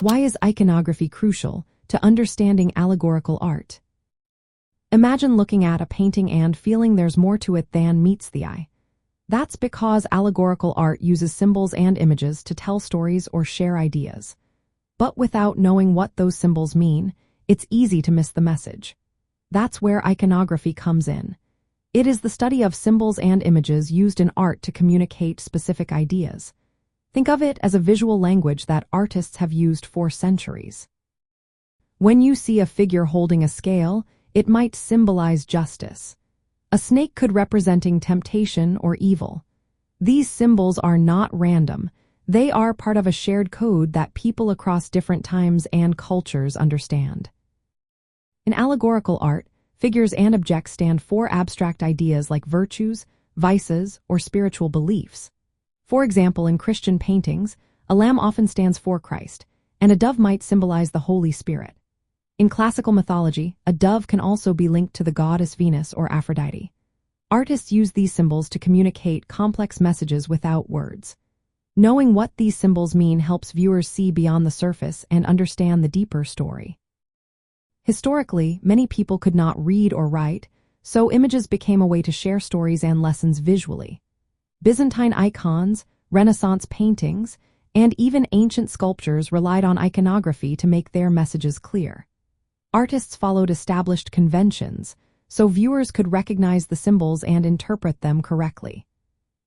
Why is iconography crucial to understanding allegorical art? Imagine looking at a painting and feeling there's more to it than meets the eye. That's because allegorical art uses symbols and images to tell stories or share ideas. But without knowing what those symbols mean, it's easy to miss the message. That's where iconography comes in. It is the study of symbols and images used in art to communicate specific ideas. Think of it as a visual language that artists have used for centuries. When you see a figure holding a scale, it might symbolize justice. A snake could representing temptation or evil. These symbols are not random. They are part of a shared code that people across different times and cultures understand. In allegorical art, figures and objects stand for abstract ideas like virtues, vices, or spiritual beliefs. For example, in Christian paintings, a lamb often stands for Christ, and a dove might symbolize the Holy Spirit. In classical mythology, a dove can also be linked to the goddess Venus or Aphrodite. Artists use these symbols to communicate complex messages without words. Knowing what these symbols mean helps viewers see beyond the surface and understand the deeper story. Historically, many people could not read or write, so images became a way to share stories and lessons visually. Byzantine icons, Renaissance paintings, and even ancient sculptures relied on iconography to make their messages clear. Artists followed established conventions, so viewers could recognize the symbols and interpret them correctly.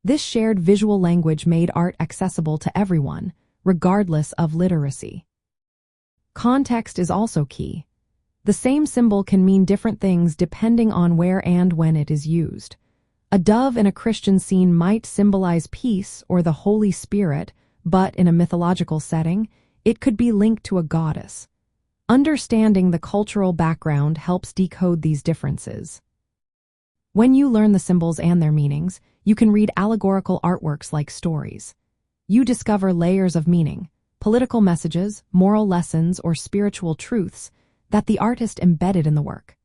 This shared visual language made art accessible to everyone, regardless of literacy. Context is also key. The same symbol can mean different things depending on where and when it is used. A dove in a Christian scene might symbolize peace or the Holy Spirit, but in a mythological setting, it could be linked to a goddess. Understanding the cultural background helps decode these differences. When you learn the symbols and their meanings, you can read allegorical artworks like stories. You discover layers of meaning, political messages, moral lessons, or spiritual truths that the artist embedded in the work.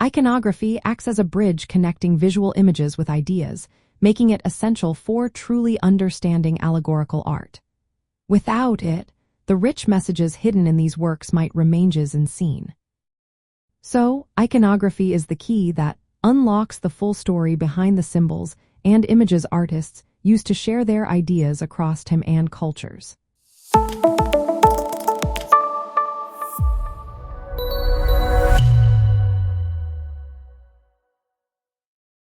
Iconography acts as a bridge connecting visual images with ideas, making it essential for truly understanding allegorical art. Without it, the rich messages hidden in these works might remain unseen. So, iconography is the key that unlocks the full story behind the symbols and images artists use to share their ideas across time and cultures.